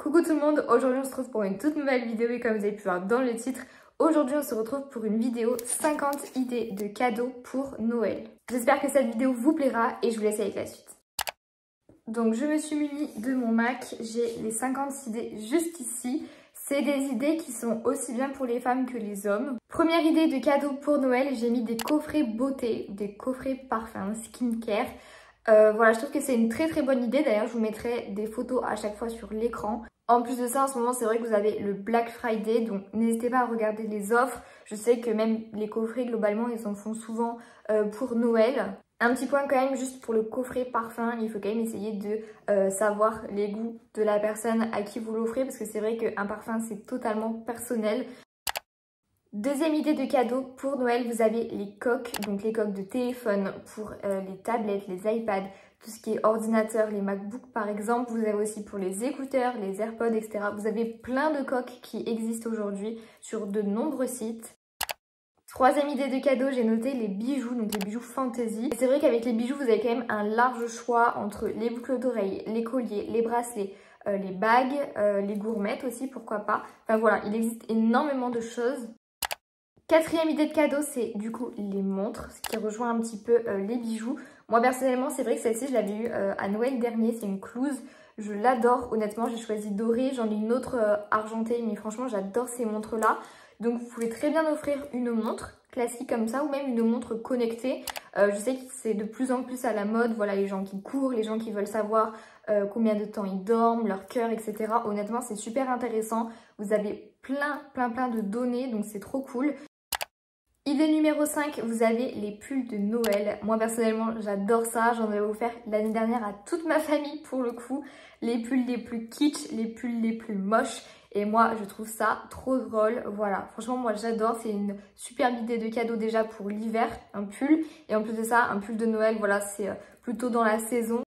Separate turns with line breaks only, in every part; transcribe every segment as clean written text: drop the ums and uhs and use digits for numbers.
Coucou tout le monde, aujourd'hui on se retrouve pour une toute nouvelle vidéo et comme vous avez pu voir dans le titre, aujourd'hui on se retrouve pour une vidéo 50 idées de cadeaux pour Noël. J'espère que cette vidéo vous plaira et je vous laisse avec la suite. Donc je me suis munie de mon Mac, j'ai les 50 idées juste ici. C'est des idées qui sont aussi bien pour les femmes que les hommes. Première idée de cadeau pour Noël, j'ai mis des coffrets beauté, des coffrets parfums, skincare. Voilà, je trouve que c'est une très bonne idée. D'ailleurs, je vous mettrai des photos à chaque fois sur l'écran. En plus de ça, en ce moment, c'est vrai que vous avez le Black Friday, donc n'hésitez pas à regarder les offres. Je sais que même les coffrets, globalement, ils en font souvent pour Noël. Un petit point quand même, juste pour le coffret parfum, il faut quand même essayer de savoir les goûts de la personne à qui vous l'offrez, parce que c'est vrai qu'un parfum, c'est totalement personnel. Deuxième idée de cadeau pour Noël, vous avez les coques, donc les coques de téléphone pour les tablettes, les iPads, tout ce qui est ordinateur, les MacBooks par exemple. Vous avez aussi pour les écouteurs, les AirPods, etc. Vous avez plein de coques qui existent aujourd'hui sur de nombreux sites. Troisième idée de cadeau, j'ai noté les bijoux, donc les bijoux fantasy. C'est vrai qu'avec les bijoux, vous avez quand même un large choix entre les boucles d'oreilles, les colliers, les bracelets, les bagues, les gourmettes aussi, pourquoi pas. Enfin voilà, il existe énormément de choses. Quatrième idée de cadeau, c'est du coup les montres, ce qui rejoint un petit peu les bijoux. Moi personnellement, c'est vrai que celle-ci, je l'avais eue à Noël dernier, c'est une Cluse. Je l'adore, honnêtement, j'ai choisi dorée, j'en ai une autre argentée, mais franchement, j'adore ces montres-là. Donc vous pouvez très bien offrir une montre classique comme ça ou même une montre connectée. Je sais que c'est de plus en plus à la mode, voilà, les gens qui courent, les gens qui veulent savoir combien de temps ils dorment, leur cœur, etc. Honnêtement, c'est super intéressant. Vous avez plein de données, donc c'est trop cool. Idée numéro 5, vous avez les pulls de Noël. Moi personnellement, j'adore ça. J'en avais offert l'année dernière à toute ma famille pour le coup. Les pulls les plus kitsch, les pulls les plus moches. Et moi, je trouve ça trop drôle. Voilà, franchement, moi j'adore. C'est une superbe idée de cadeau déjà pour l'hiver, un pull. Et en plus de ça, un pull de Noël, voilà, c'est plutôt dans la saison.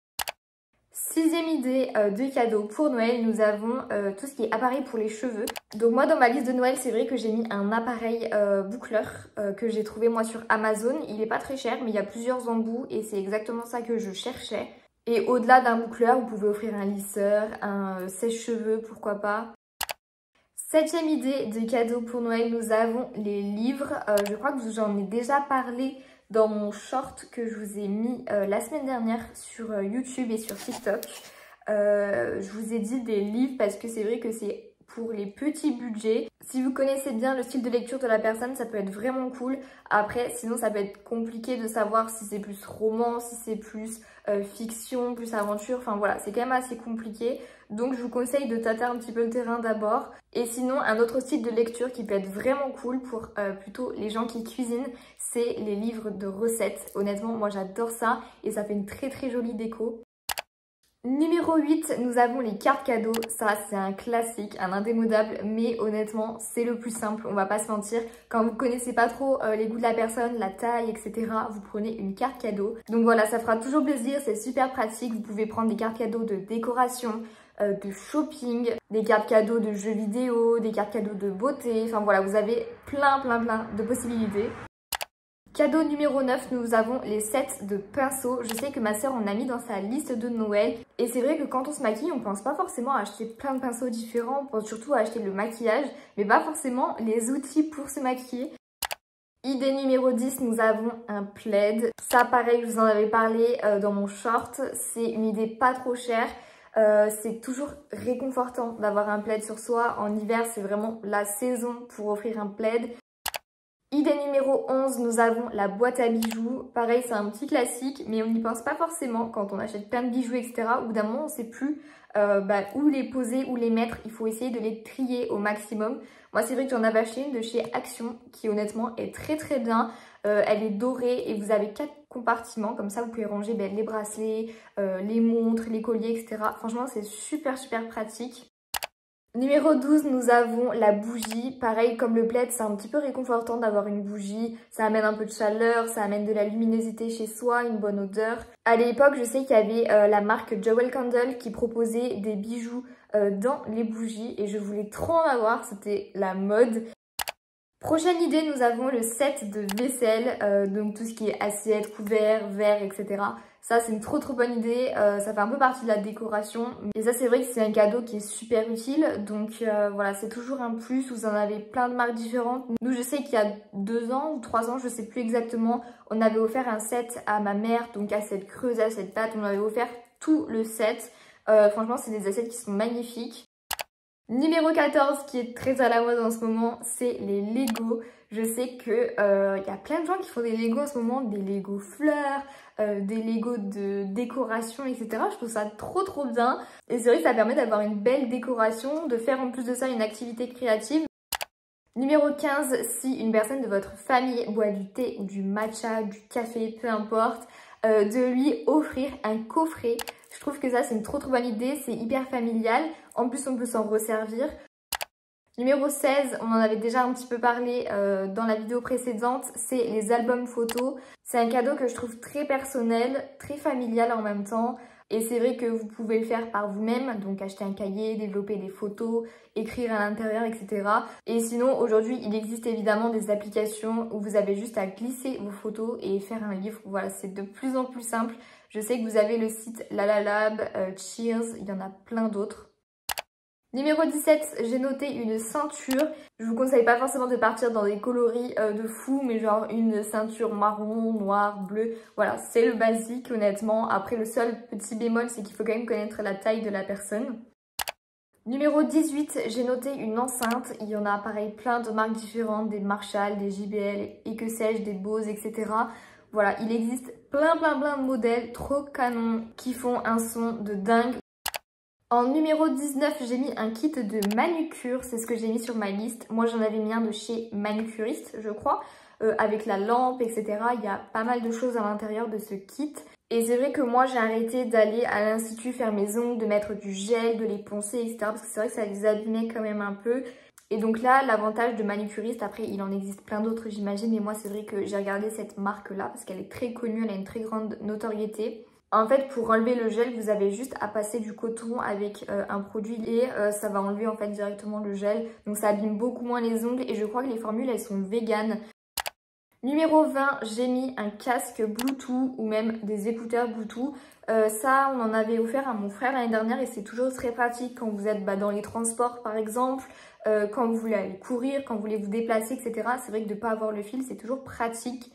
Sixième idée de cadeau pour Noël, nous avons tout ce qui est appareil pour les cheveux. Donc moi dans ma liste de Noël, c'est vrai que j'ai mis un appareil boucleur que j'ai trouvé moi sur Amazon. Il n'est pas très cher mais il y a plusieurs embouts et c'est exactement ça que je cherchais. Et au-delà d'un boucleur, vous pouvez offrir un lisseur, un sèche-cheveux, pourquoi pas. Septième idée de cadeau pour Noël, nous avons les livres. Je crois que j'en ai déjà parlé dans mon short que je vous ai mis la semaine dernière sur YouTube et sur TikTok. Je vous ai dit des livres parce que c'est vrai que c'est pour les petits budgets. Si vous connaissez bien le style de lecture de la personne, ça peut être vraiment cool. Après, sinon ça peut être compliqué de savoir si c'est plus roman, si c'est plus fiction, plus aventure. Enfin voilà, c'est quand même assez compliqué. Donc je vous conseille de tâter un petit peu le terrain d'abord. Et sinon, un autre style de lecture qui peut être vraiment cool pour plutôt les gens qui cuisinent, c'est les livres de recettes. Honnêtement, moi j'adore ça et ça fait une très jolie déco. Numéro 8, nous avons les cartes cadeaux. Ça, c'est un classique, un indémodable, mais honnêtement, c'est le plus simple, on va pas se mentir. Quand vous connaissez pas trop les goûts de la personne, la taille, etc., vous prenez une carte cadeau. Donc voilà, ça fera toujours plaisir, c'est super pratique. Vous pouvez prendre des cartes cadeaux de décoration, de shopping, des cartes cadeaux de jeux vidéo, des cartes cadeaux de beauté. Enfin voilà, vous avez plein de possibilités. Cadeau numéro 9, nous avons les sets de pinceaux. Je sais que ma soeur en a mis dans sa liste de Noël. Et c'est vrai que quand on se maquille, on pense pas forcément à acheter plein de pinceaux différents. On pense surtout à acheter le maquillage, mais pas forcément les outils pour se maquiller. Idée numéro 10, nous avons un plaid. Ça pareil, je vous en avais parlé dans mon short. C'est une idée pas trop chère. C'est toujours réconfortant d'avoir un plaid sur soi. En hiver, c'est vraiment la saison pour offrir un plaid. Idée numéro 11, nous avons la boîte à bijoux. Pareil, c'est un petit classique, mais on n'y pense pas forcément quand on achète plein de bijoux, etc. Au bout d'un moment, on ne sait plus où les poser, où les mettre. Il faut essayer de les trier au maximum. Moi, c'est vrai que j'en avais acheté une de chez Action qui, honnêtement, est très bien. Elle est dorée et vous avez 4 compartiments. Comme ça, vous pouvez ranger les bracelets, les montres, les colliers, etc. Franchement, c'est super pratique. Numéro 12, nous avons la bougie. Pareil, comme le plaid, c'est un petit peu réconfortant d'avoir une bougie. Ça amène un peu de chaleur, ça amène de la luminosité chez soi, une bonne odeur. À l'époque, je sais qu'il y avait la marque Jewel Candle qui proposait des bijoux dans les bougies et je voulais trop en avoir, c'était la mode. Prochaine idée, nous avons le set de vaisselle, donc tout ce qui est assiette, couverts, verres, etc. Ça c'est une trop bonne idée, ça fait un peu partie de la décoration. Et ça c'est vrai que c'est un cadeau qui est super utile, donc voilà, c'est toujours un plus. Vous en avez plein de marques différentes. Nous je sais qu'il y a 2 ans ou 3 ans, je sais plus exactement, on avait offert un set à ma mère, donc à cette creuse, à cette pâte, on avait offert tout le set. Franchement c'est des assiettes qui sont magnifiques. Numéro 14 qui est très à la mode en ce moment, c'est les Lego. Je sais que y a plein de gens qui font des Lego en ce moment, des Lego fleurs, des Lego de décoration, etc. Je trouve ça trop bien. Et c'est vrai que ça permet d'avoir une belle décoration, de faire en plus de ça une activité créative. Numéro 15, si une personne de votre famille boit du thé ou du matcha, du café, peu importe, de lui offrir un coffret. Je trouve que ça c'est une trop bonne idée, c'est hyper familial. En plus on peut s'en resservir. Numéro 16, on en avait déjà un petit peu parlé dans la vidéo précédente, c'est les albums photos. C'est un cadeau que je trouve très personnel, très familial en même temps. Et c'est vrai que vous pouvez le faire par vous-même, donc acheter un cahier, développer des photos, écrire à l'intérieur, etc. Et sinon, aujourd'hui, il existe évidemment des applications où vous avez juste à glisser vos photos et faire un livre. Voilà, c'est de plus en plus simple. Je sais que vous avez le site Lalalab, Cheers, il y en a plein d'autres. Numéro 17, j'ai noté une ceinture. Je vous conseille pas forcément de partir dans des coloris de fou, mais genre une ceinture marron, noir, bleu. Voilà, c'est le basique honnêtement. Après le seul petit bémol, c'est qu'il faut quand même connaître la taille de la personne. Numéro 18, j'ai noté une enceinte. Il y en a pareil plein de marques différentes, des Marshall, des JBL et que sais-je, des Bose, etc. Voilà, il existe plein de modèles trop canons qui font un son de dingue. En numéro 19, j'ai mis un kit de manucure, c'est ce que j'ai mis sur ma liste. Moi, j'en avais mis un de chez Manucuriste, je crois, avec la lampe, etc. Il y a pas mal de choses à l'intérieur de ce kit. Et c'est vrai que moi, j'ai arrêté d'aller à l'institut faire mes ongles, de mettre du gel, de les poncer, etc. Parce que c'est vrai que ça les abîmait quand même un peu. Et donc là, l'avantage de Manucuriste, après, il en existe plein d'autres, j'imagine. Mais moi, c'est vrai que j'ai regardé cette marque-là parce qu'elle est très connue, elle a une très grande notoriété. En fait, pour enlever le gel, vous avez juste à passer du coton avec un produit et ça va enlever en fait directement le gel. Donc ça abîme beaucoup moins les ongles et je crois que les formules, elles sont véganes. Numéro 20, j'ai mis un casque Bluetooth ou même des écouteurs Bluetooth. Ça, on en avait offert à mon frère l'année dernière et c'est toujours très pratique quand vous êtes dans les transports par exemple, quand vous voulez aller courir, quand vous voulez vous déplacer, etc. C'est vrai que de ne pas avoir le fil, c'est toujours pratique.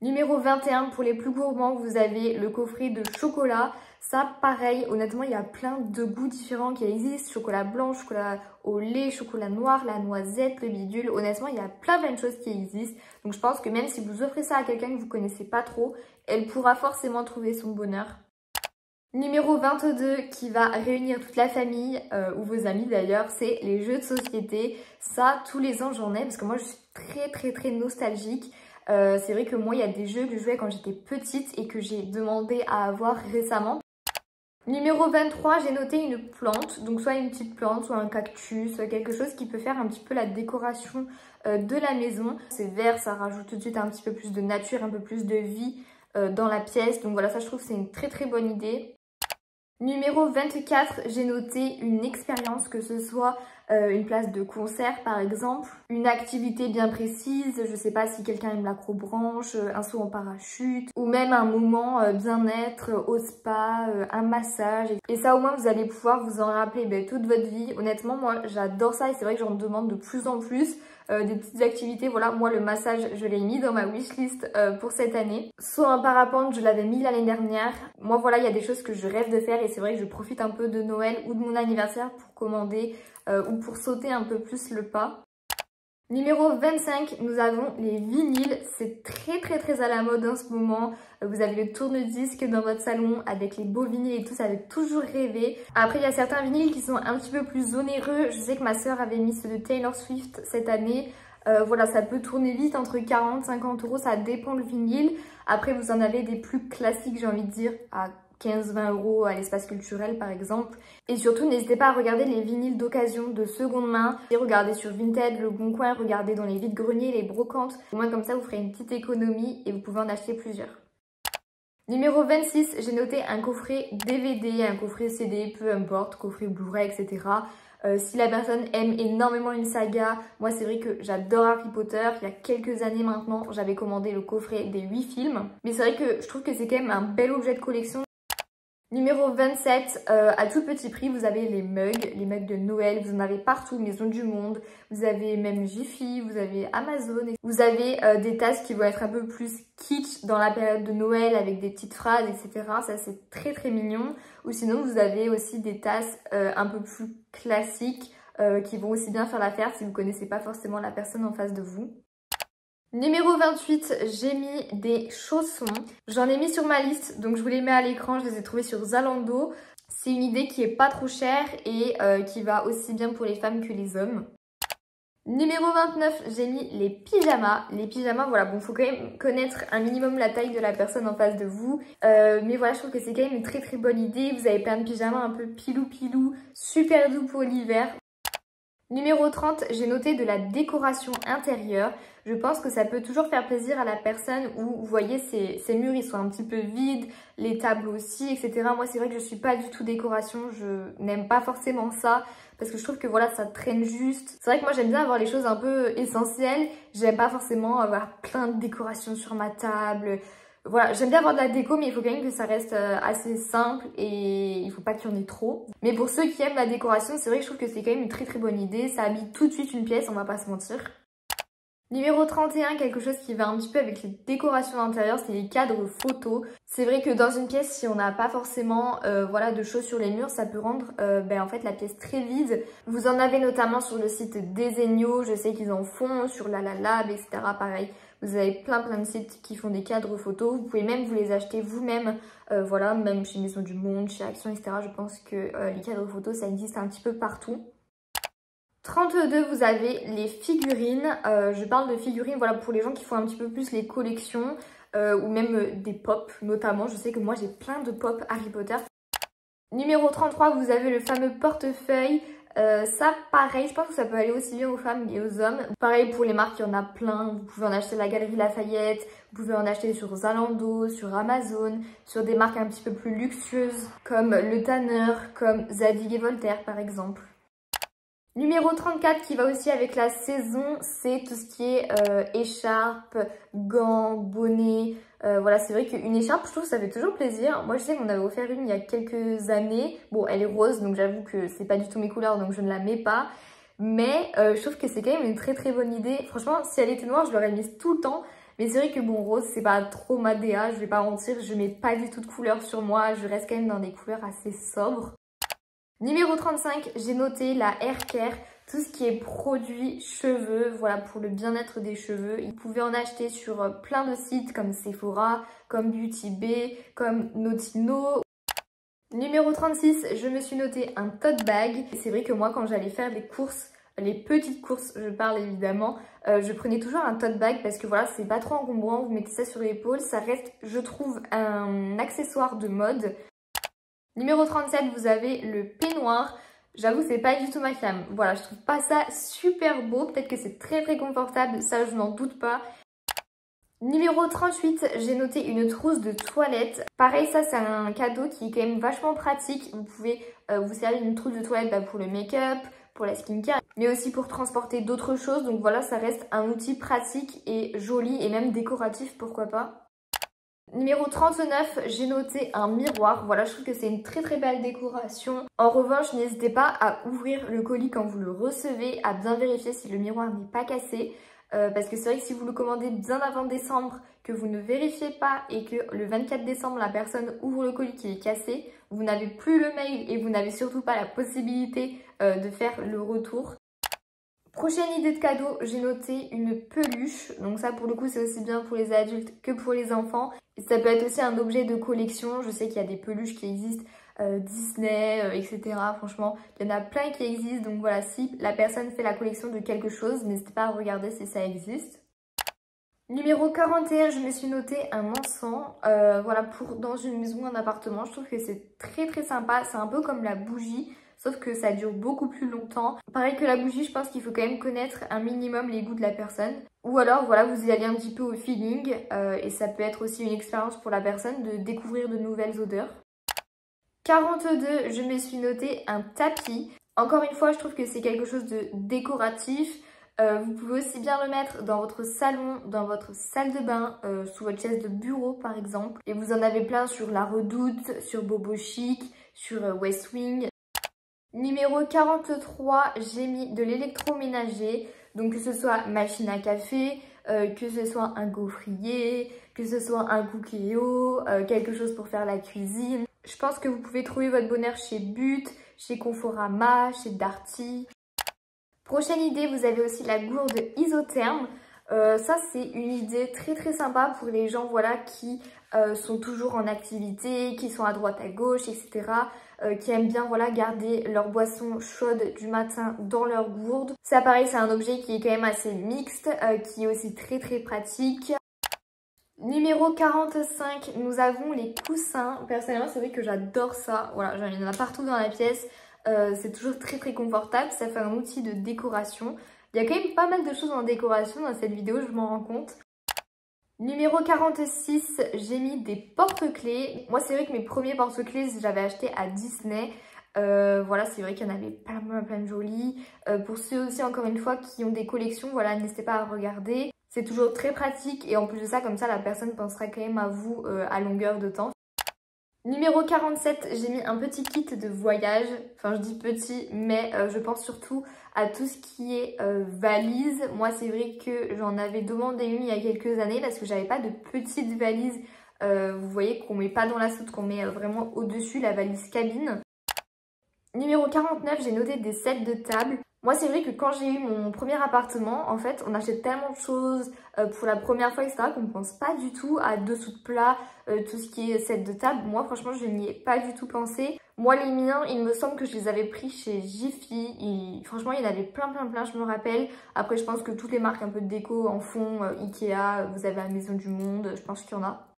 Numéro 21, pour les plus gourmands, vous avez le coffret de chocolat. Ça, pareil, honnêtement, il y a plein de goûts différents qui existent. Chocolat blanc, chocolat au lait, chocolat noir, la noisette, le bidule. Honnêtement, il y a plein de choses qui existent. Donc, je pense que même si vous offrez ça à quelqu'un que vous connaissez pas trop, elle pourra forcément trouver son bonheur. Numéro 22 qui va réunir toute la famille ou vos amis d'ailleurs, c'est les jeux de société. Ça, tous les ans, j'en ai parce que moi, je suis très nostalgique. C'est vrai que moi, il y a des jeux que je jouais quand j'étais petite et que j'ai demandé à avoir récemment. Numéro 23, j'ai noté une plante, donc soit une petite plante, soit un cactus, quelque chose qui peut faire un petit peu la décoration de la maison. C'est vert, ça rajoute tout de suite un petit peu plus de nature, un peu plus de vie dans la pièce. Donc voilà, ça je trouve que c'est une très bonne idée. Numéro 24, j'ai noté une expérience, que ce soit une place de concert par exemple, une activité bien précise, je sais pas si quelqu'un aime l'acrobranche, un saut en parachute, ou même un moment bien-être au spa, un massage. Et ça au moins vous allez pouvoir vous en rappeler toute votre vie. Honnêtement moi j'adore ça et c'est vrai que j'en demande de plus en plus. Des petites activités, voilà, moi le massage je l'ai mis dans ma wishlist pour cette année. Saut en parapente, je l'avais mis l'année dernière. Moi voilà, il y a des choses que je rêve de faire et c'est vrai que je profite un peu de Noël ou de mon anniversaire pour commander ou pour sauter un peu plus le pas. Numéro 25, nous avons les vinyles. C'est très à la mode en ce moment. Vous avez le tourne-disque dans votre salon avec les beaux vinyles et tout, ça fait toujours rêver. Après, il y a certains vinyles qui sont un petit peu plus onéreux. Je sais que ma soeur avait mis ceux de Taylor Swift cette année. Voilà, ça peut tourner vite entre 40 et 50 euros, ça dépend le vinyle. Après, vous en avez des plus classiques, j'ai envie de dire, à 15-20 euros à l'espace culturel par exemple. Et surtout n'hésitez pas à regarder les vinyles d'occasion de seconde main. Et regardez sur Vinted, Le Bon Coin, regardez dans les vides-greniers, les brocantes. Au moins comme ça vous ferez une petite économie et vous pouvez en acheter plusieurs. Numéro 26, j'ai noté un coffret DVD, un coffret CD, peu importe, coffret Blu-ray, etc. Si la personne aime énormément une saga, moi c'est vrai que j'adore Harry Potter. Il y a quelques années maintenant, j'avais commandé le coffret des 8 films. Mais c'est vrai que je trouve que c'est quand même un bel objet de collection. Numéro 27, à tout petit prix, vous avez les mugs de Noël, vous en avez partout, Maison du Monde, vous avez même Jiffy, vous avez Amazon, vous avez des tasses qui vont être un peu plus kitsch dans la période de Noël avec des petites phrases, etc. Ça c'est très très mignon. Ou sinon vous avez aussi des tasses un peu plus classiques qui vont aussi bien faire l'affaire si vous ne connaissez pas forcément la personne en face de vous. Numéro 28, j'ai mis des chaussons. J'en ai mis sur ma liste, donc je vous les mets à l'écran. Je les ai trouvés sur Zalando. C'est une idée qui est pas trop chère et qui va aussi bien pour les femmes que les hommes. Numéro 29, j'ai mis les pyjamas. Les pyjamas, voilà, bon, faut quand même connaître un minimum la taille de la personne en face de vous. Mais voilà, je trouve que c'est quand même une très très bonne idée. Vous avez plein de pyjamas un peu pilou-pilou, super doux pour l'hiver. Numéro 30, j'ai noté de la décoration intérieure. Je pense que ça peut toujours faire plaisir à la personne où, vous voyez, ces murs, ils sont un petit peu vides, les tables aussi, etc. Moi, c'est vrai que je suis pas du tout décoration, je n'aime pas forcément ça parce que je trouve que voilà, ça traîne juste. C'est vrai que moi, j'aime bien avoir les choses un peu essentielles. J'aime pas forcément avoir plein de décorations sur ma table. Voilà, j'aime bien avoir de la déco, mais il faut quand même que ça reste assez simple et il faut pas qu'il y en ait trop. Mais pour ceux qui aiment la décoration, c'est vrai que je trouve que c'est quand même une très très bonne idée. Ça habille tout de suite une pièce, on va pas se mentir. Numéro 31, quelque chose qui va un petit peu avec les décorations d'intérieur, c'est les cadres photos. C'est vrai que dans une pièce, si on n'a pas forcément voilà, de choses sur les murs, ça peut rendre en fait la pièce très vide. Vous en avez notamment sur le site Desenio, je sais qu'ils en font, sur LaLaLab, etc. Pareil. Vous avez plein de sites qui font des cadres photos. Vous pouvez même vous les acheter vous-même. Voilà, même chez Maison du Monde, chez Action, etc. Je pense que les cadres photos, ça existe un petit peu partout. 32, vous avez les figurines. Je parle de figurines voilà, pour les gens qui font un petit peu plus les collections ou même des pop notamment. Je sais que moi, j'ai plein de pop Harry Potter. Numéro 33, vous avez le fameux portefeuille. Ça, pareil, je pense que ça peut aller aussi bien aux femmes et aux hommes. Pareil pour les marques, il y en a plein. Vous pouvez en acheter à la Galerie Lafayette, vous pouvez en acheter sur Zalando, sur Amazon, sur des marques un petit peu plus luxueuses comme Le Tanner, comme Zadig et Voltaire par exemple. Numéro 34 qui va aussi avec la saison, c'est tout ce qui est écharpe, gants, bonnets. Voilà, c'est vrai qu'une écharpe, je trouve que ça fait toujours plaisir. Moi, je sais qu'on avait offert une il y a quelques années. Bon, elle est rose, donc j'avoue que c'est pas du tout mes couleurs, donc je ne la mets pas. Mais je trouve que c'est quand même une très très bonne idée. Franchement, si elle était noire, je l'aurais mise tout le temps. Mais c'est vrai que bon, rose, c'est pas trop ma DA, je vais pas mentir. Je mets pas du tout de couleur sur moi. Je reste quand même dans des couleurs assez sobres. Numéro 35, j'ai noté la hair care, tout ce qui est produits cheveux, voilà pour le bien-être des cheveux. Vous pouvez en acheter sur plein de sites comme Sephora, comme Beauty Bay, comme Notino. Numéro 36, je me suis noté un tote bag. C'est vrai que moi quand j'allais faire des courses, les petites courses, je parle évidemment, je prenais toujours un tote bag parce que voilà, c'est pas trop encombrant, vous mettez ça sur l'épaule, ça reste, je trouve, un accessoire de mode. Numéro 37, vous avez le peignoir. J'avoue, c'est pas du tout ma cam. Voilà, je trouve pas ça super beau. Peut-être que c'est très très confortable, ça je n'en doute pas. Numéro 38, j'ai noté une trousse de toilette. Pareil, ça c'est un cadeau qui est quand même vachement pratique. Vous pouvez vous servir d'une trousse de toilette pour le make-up, pour la skincare, mais aussi pour transporter d'autres choses. Donc voilà, ça reste un outil pratique et joli et même décoratif, pourquoi pas. Numéro 39, j'ai noté un miroir. Voilà, je trouve que c'est une très très belle décoration. En revanche, n'hésitez pas à ouvrir le colis quand vous le recevez, à bien vérifier si le miroir n'est pas cassé. Parce que c'est vrai que si vous le commandez bien avant décembre, que vous ne vérifiez pas et que le 24 décembre, la personne ouvre le colis qui est cassé, vous n'avez plus le mail et vous n'avez surtout pas la possibilité de faire le retour. Prochaine idée de cadeau, j'ai noté une peluche. Donc ça pour le coup c'est aussi bien pour les adultes que pour les enfants. Et ça peut être aussi un objet de collection. Je sais qu'il y a des peluches qui existent, Disney, etc. Franchement, il y en a plein qui existent. Donc voilà, si la personne fait la collection de quelque chose, n'hésitez pas à regarder si ça existe. Numéro 41, je me suis noté un encens, voilà, pour dans une maison, un appartement. Je trouve que c'est très très sympa. C'est un peu comme la bougie. sauf que ça dure beaucoup plus longtemps. Pareil que la bougie, je pense qu'il faut quand même connaître un minimum les goûts de la personne. Ou alors voilà, vous y allez un petit peu au feeling et ça peut être aussi une expérience pour la personne de découvrir de nouvelles odeurs. 42, je me suis noté un tapis. Encore une fois, je trouve que c'est quelque chose de décoratif. Vous pouvez aussi bien le mettre dans votre salon, dans votre salle de bain, sous votre chaise de bureau par exemple. Et vous en avez plein sur La Redoute, sur Bobo Chic, sur West Wing. Numéro 43, j'ai mis de l'électroménager. Donc que ce soit machine à café, que ce soit un gaufrier, que ce soit un Cookéo, quelque chose pour faire la cuisine. Je pense que vous pouvez trouver votre bonheur chez But, chez Conforama, chez Darty. Prochaine idée, vous avez aussi la gourde isotherme. Ça, c'est une idée très sympa pour les gens voilà, qui sont toujours en activité, qui sont à droite à gauche, etc. Qui aiment bien voilà, garder leur boisson chaude du matin dans leur gourde. Ça, pareil, c'est un objet qui est quand même assez mixte, qui est aussi très pratique. Numéro 45, nous avons les coussins. Personnellement, c'est vrai que j'adore ça. Voilà, il y en a partout dans la pièce. C'est toujours très confortable. Ça fait un outil de décoration. Il y a quand même pas mal de choses en décoration dans cette vidéo, je m'en rends compte. Numéro 46, j'ai mis des porte-clés. Moi, c'est vrai que mes premiers porte-clés, j'avais acheté à Disney. Voilà, c'est vrai qu'il y en avait plein de jolis. Pour ceux aussi, encore une fois, qui ont des collections, voilà, n'hésitez pas à regarder. C'est toujours très pratique et en plus de ça, comme ça, la personne pensera quand même à vous à longueur de temps. Numéro 47, j'ai mis un petit kit de voyage. Enfin, je dis petit, mais je pense surtout à tout ce qui est valise. Moi, c'est vrai que j'en avais demandé une il y a quelques années parce que j'avais pas de petite valise. Vous voyez qu'on met pas dans la soute, qu'on met vraiment au-dessus, la valise cabine. Numéro 49, j'ai noté des sets de table. Moi, c'est vrai que quand j'ai eu mon premier appartement, en fait, on achète tellement de choses pour la première fois, etc. qu'on ne pense pas du tout à dessous de plat, tout ce qui est set de table. Moi, franchement, je n'y ai pas du tout pensé. Moi, les miens, il me semble que je les avais pris chez Jiffy. Franchement, il y en avait plein, je me rappelle. Après, je pense que toutes les marques un peu de déco en font, Ikea, vous avez la Maison du Monde, je pense qu'il y en a.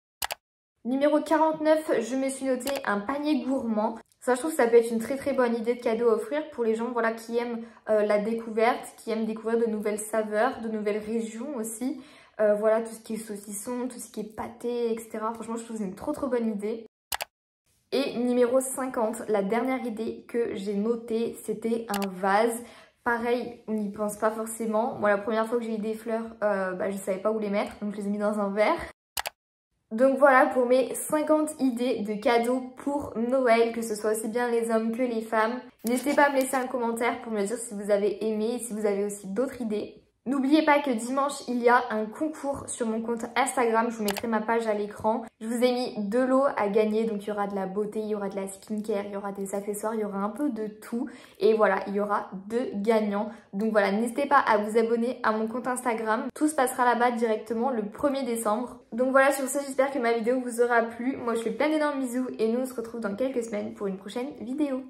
Numéro 49, je me suis noté un panier gourmand. Ça, je trouve que ça peut être une très bonne idée de cadeau à offrir pour les gens voilà, qui aiment la découverte, qui aiment découvrir de nouvelles saveurs, de nouvelles régions aussi. Voilà, tout ce qui est saucisson, tout ce qui est pâté, etc. Franchement, je trouve que c'est une trop bonne idée. Et numéro 50, la dernière idée que j'ai notée, c'était un vase. Pareil, on n'y pense pas forcément. Moi, la première fois que j'ai eu des fleurs, je ne savais pas où les mettre, donc je les ai mis dans un verre. Donc voilà pour mes 50 idées de cadeaux pour Noël, que ce soit aussi bien les hommes que les femmes. N'hésitez pas à me laisser un commentaire pour me dire si vous avez aimé et si vous avez aussi d'autres idées. N'oubliez pas que dimanche, il y a un concours sur mon compte Instagram. Je vous mettrai ma page à l'écran. Je vous ai mis de l'eau à gagner. Donc, il y aura de la beauté, il y aura de la skincare, il y aura des accessoires, il y aura un peu de tout. Et voilà, il y aura 2 gagnants. Donc voilà, n'hésitez pas à vous abonner à mon compte Instagram. Tout se passera là-bas directement le 1er décembre. Donc voilà, sur ce, j'espère que ma vidéo vous aura plu. Moi, je fais plein d'énormes bisous et nous, on se retrouve dans quelques semaines pour une prochaine vidéo.